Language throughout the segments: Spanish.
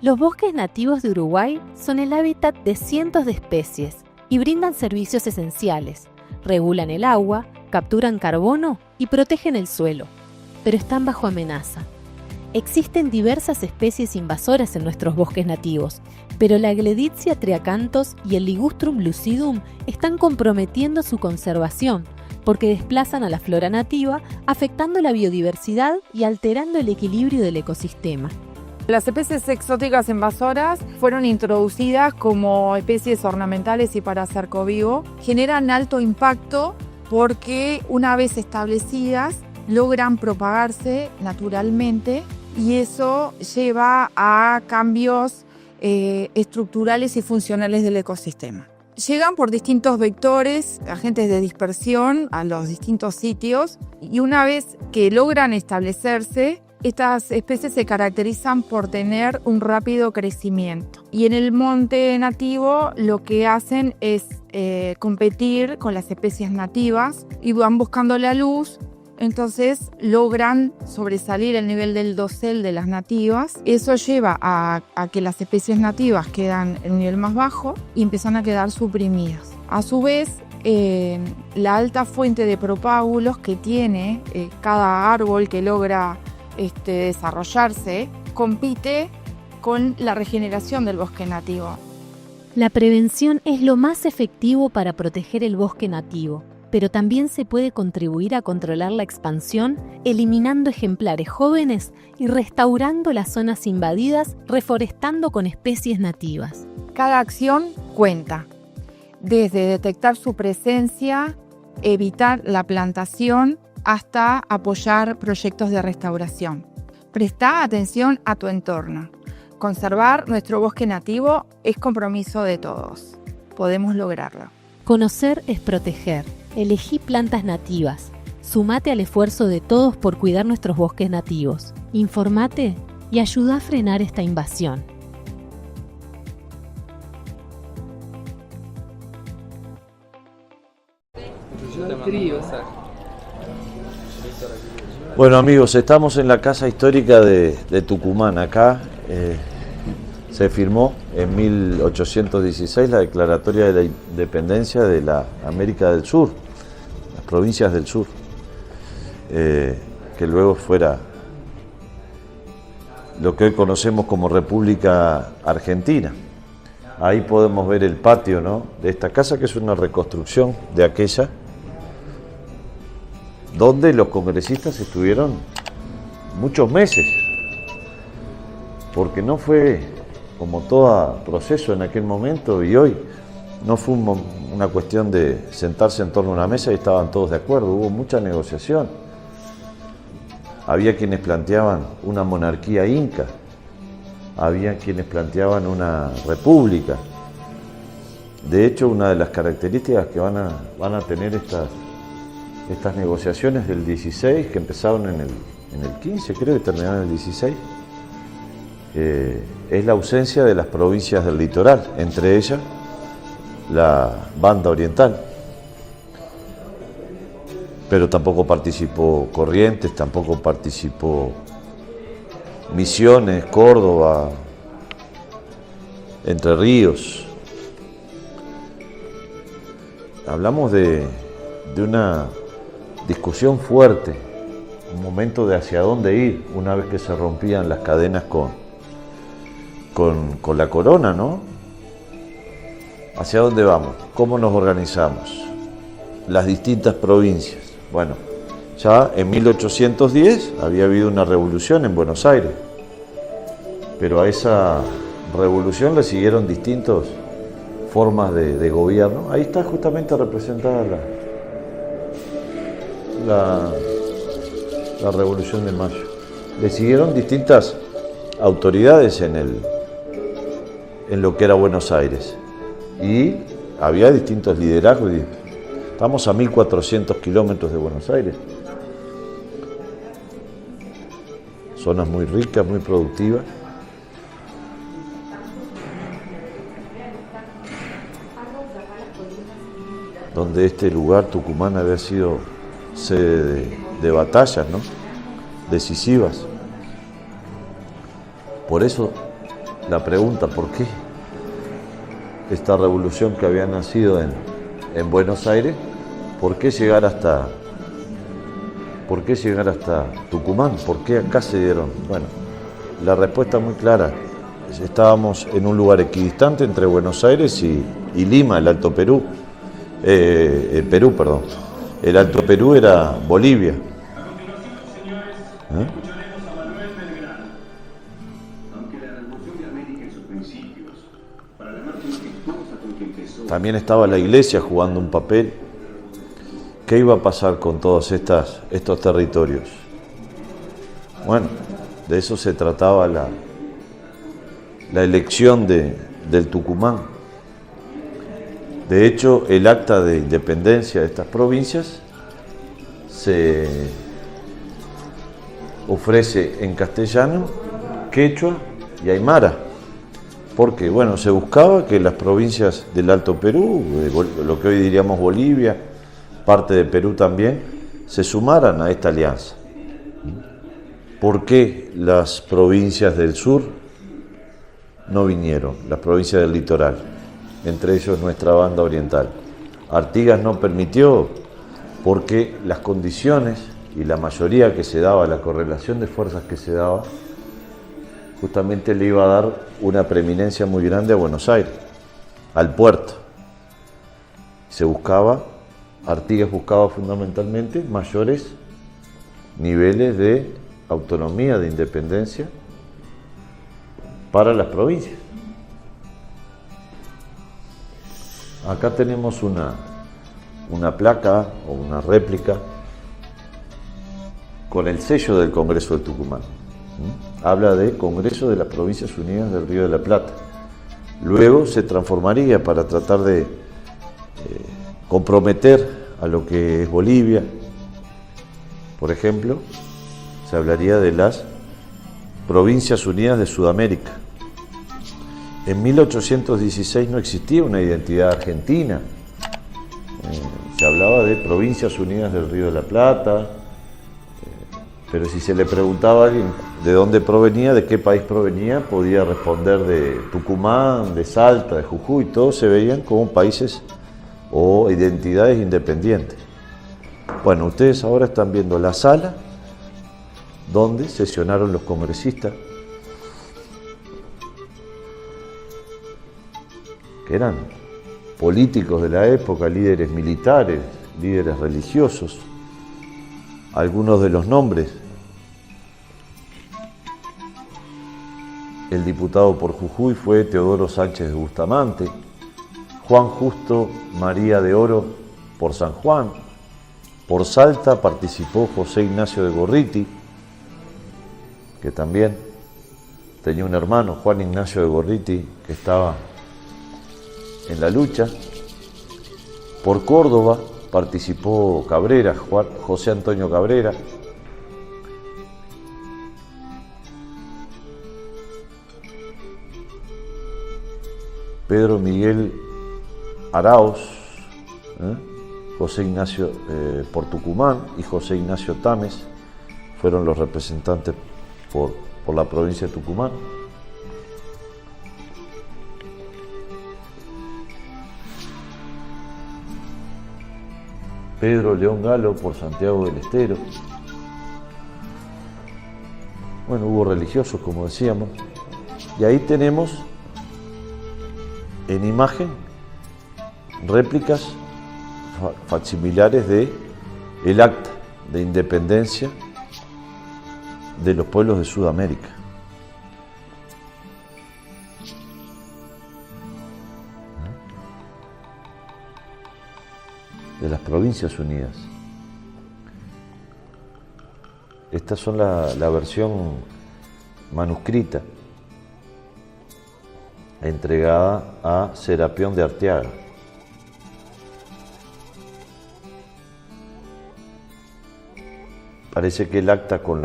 Los bosques nativos de Uruguay son el hábitat de cientos de especies y brindan servicios esenciales. Regulan el agua, capturan carbono y protegen el suelo, pero están bajo amenaza. Existen diversas especies invasoras en nuestros bosques nativos, pero la Gleditsia triacanthos y el Ligustrum lucidum están comprometiendo su conservación porque desplazan a la flora nativa, afectando la biodiversidad y alterando el equilibrio del ecosistema. Las especies exóticas invasoras fueron introducidas como especies ornamentales y para cercovivo. Generan alto impacto porque una vez establecidas logran propagarse naturalmente y eso lleva a cambios estructurales y funcionales del ecosistema. Llegan por distintos vectores, agentes de dispersión, a los distintos sitios y una vez que logran establecerse, estas especies se caracterizan por tener un rápido crecimiento. Y en el monte nativo lo que hacen es competir con las especies nativas y van buscando la luz. Entonces logran sobresalir el nivel del dosel de las nativas. Eso lleva a que las especies nativas quedan en un nivel más bajo y empiezan a quedar suprimidas. A su vez, la alta fuente de propágulos que tiene cada árbol que logra desarrollarse compite con la regeneración del bosque nativo. La prevención es lo más efectivo para proteger el bosque nativo, pero también se puede contribuir a controlar la expansión, eliminando ejemplares jóvenes y restaurando las zonas invadidas, reforestando con especies nativas. Cada acción cuenta, desde detectar su presencia, evitar la plantación, hasta apoyar proyectos de restauración. Presta atención a tu entorno. Conservar nuestro bosque nativo es compromiso de todos. Podemos lograrlo. Conocer es proteger. Elegí plantas nativas. Sumate al esfuerzo de todos por cuidar nuestros bosques nativos. Informate y ayuda a frenar esta invasión. Bueno amigos, estamos en la Casa Histórica de Tucumán. Acá se firmó en 1816 la Declaratoria de la Independencia de la América del Sur, las provincias del sur, que luego fuera lo que hoy conocemos como República Argentina. Ahí podemos ver el patio, ¿no?, de esta casa, que es una reconstrucción de aquella, donde los congresistas estuvieron muchos meses, porque no fue como todo proceso en aquel momento y hoy, no fue una cuestión de sentarse en torno a una mesa y estaban todos de acuerdo, hubo mucha negociación. Había quienes planteaban una monarquía inca, había quienes planteaban una república. De hecho, una de las características que van a tener estas negociaciones del 16, que empezaron en el 15, creo, y terminaron en el 16, es la ausencia de las provincias del litoral, entre ellas la banda oriental. Pero tampoco participó Corrientes, tampoco participó Misiones, Córdoba, Entre Ríos. Hablamos de una discusión fuerte, un momento de hacia dónde ir una vez que se rompían las cadenas con la corona, ¿no? ¿Hacia dónde vamos? ¿Cómo nos organizamos? Las distintas provincias. Bueno, ya en 1810 había habido una revolución en Buenos Aires, pero a esa revolución le siguieron distintas formas de gobierno. Ahí está justamente representada la Revolución de Mayo. Le siguieron distintas autoridades en lo que era Buenos Aires y había distintos liderazgos. Estamos a 1400 kilómetros de Buenos Aires, zonas muy ricas, muy productivas. Donde este lugar, Tucumán, había sido sede de batallas, ¿no?, decisivas. Por eso la pregunta, ¿por qué esta revolución que había nacido en Buenos Aires, por qué llegar hasta Tucumán? ¿Por qué acá se dieron? Bueno, la respuesta es muy clara. Estábamos en un lugar equidistante entre Buenos Aires y Lima, el Alto Perú. Perú, perdón. El Alto Perú era Bolivia. También estaba la iglesia jugando un papel. ¿Qué iba a pasar con todos estos territorios? Bueno, de eso se trataba la elección del Tucumán. De hecho, el acta de independencia de estas provincias se ofrece en castellano, quechua y aymara, porque bueno, se buscaba que las provincias del Alto Perú, lo que hoy diríamos Bolivia, parte de Perú también, se sumaran a esta alianza. ¿Por qué las provincias del sur no vinieron? Las provincias del litoral, entre ellos nuestra banda oriental. Artigas no permitió porque las condiciones y la mayoría que se daba, la correlación de fuerzas que se daba, justamente le iba a dar una preeminencia muy grande a Buenos Aires, al puerto. Artigas buscaba fundamentalmente mayores niveles de autonomía, de independencia para las provincias. Acá tenemos una placa o una réplica con el sello del Congreso de Tucumán. Habla de Congreso de las Provincias Unidas del Río de la Plata. Luego se transformaría para tratar de comprometer a lo que es Bolivia. Por ejemplo, se hablaría de las Provincias Unidas de Sudamérica. En 1816 no existía una identidad argentina. Se hablaba de Provincias Unidas del Río de la Plata, pero si se le preguntaba a alguien de dónde provenía, de qué país provenía, podía responder de Tucumán, de Salta, de Jujuy. Todos se veían como países o identidades independientes. Bueno, ustedes ahora están viendo la sala donde sesionaron los congresistas, que eran políticos de la época, líderes militares, líderes religiosos. Algunos de los nombres: el diputado por Jujuy fue Teodoro Sánchez de Bustamante, Juan Justo María de Oro por San Juan, por Salta participó José Ignacio de Gorriti, que también tenía un hermano, Juan Ignacio de Gorriti, que estaba en la lucha. Por Córdoba participó Cabrera, José Antonio Cabrera. Pedro Miguel Arauz, José Ignacio por Tucumán y José Ignacio Tames fueron los representantes por la provincia de Tucumán. Pedro León Galo por Santiago del Estero. Bueno, hubo religiosos, como decíamos, y ahí tenemos en imagen réplicas facsimilares de el acta de independencia de los pueblos de Sudamérica. De las Provincias Unidas. Estas son la versión manuscrita entregada a Serapión de Arteaga. Parece que el acta con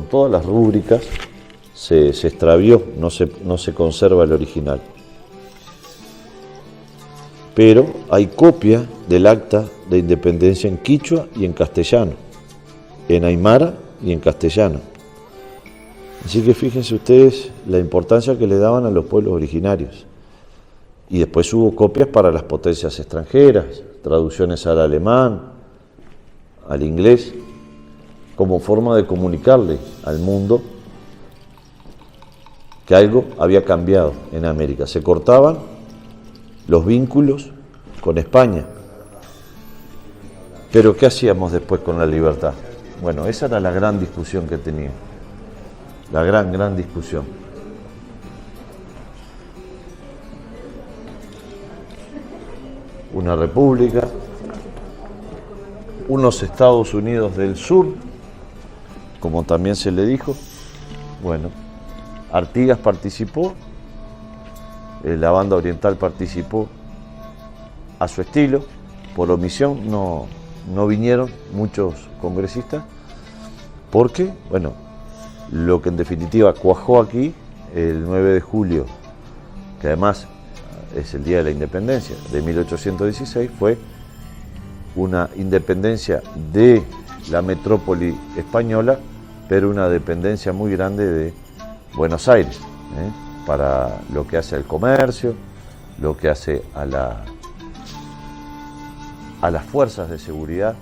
todas las rúbricas se extravió, no se conserva el original. Pero hay copia del acta de independencia en quichua y en castellano, en aymara y en castellano. Así que fíjense ustedes la importancia que le daban a los pueblos originarios. Y después hubo copias para las potencias extranjeras, traducciones al alemán, al inglés, como forma de comunicarle al mundo que algo había cambiado en América. Se cortaban los vínculos con España. Pero ¿qué hacíamos después con la libertad? Bueno, esa era la gran discusión que tenía. La gran discusión. Una república, unos Estados Unidos del Sur, como también se le dijo. Bueno, Artigas participó, la banda oriental participó a su estilo, por omisión no vinieron muchos congresistas, porque, bueno, lo que en definitiva cuajó aquí el 9 de julio, que además es el Día de la Independencia de 1816, fue una independencia de la metrópoli española, pero una dependencia muy grande de Buenos Aires, para lo que hace al comercio, lo que hace a las fuerzas de seguridad,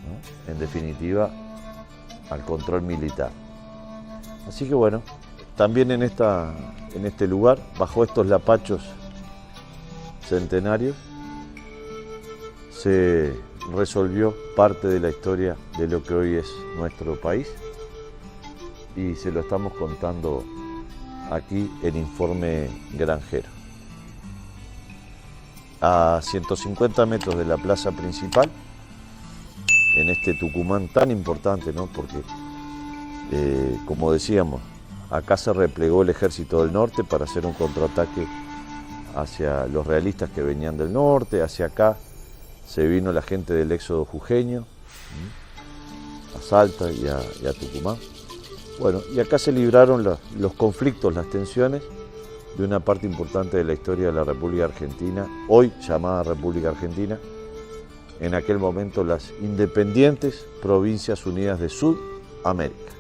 ¿no? En definitiva, al control militar. Así que bueno, también en este lugar, bajo estos lapachos centenarios, se resolvió parte de la historia de lo que hoy es nuestro país, y se lo estamos contando aquí en Informe Granjero. A 150 metros de la plaza principal, en este Tucumán tan importante, ¿no? Porque, como decíamos, acá se replegó el ejército del norte para hacer un contraataque hacia los realistas que venían del norte. Hacia acá se vino la gente del éxodo jujeño, a Salta y a Tucumán. Bueno, y acá se libraron los conflictos, las tensiones de una parte importante de la historia de la República Argentina, hoy llamada República Argentina, en aquel momento las independientes Provincias Unidas de Sudamérica.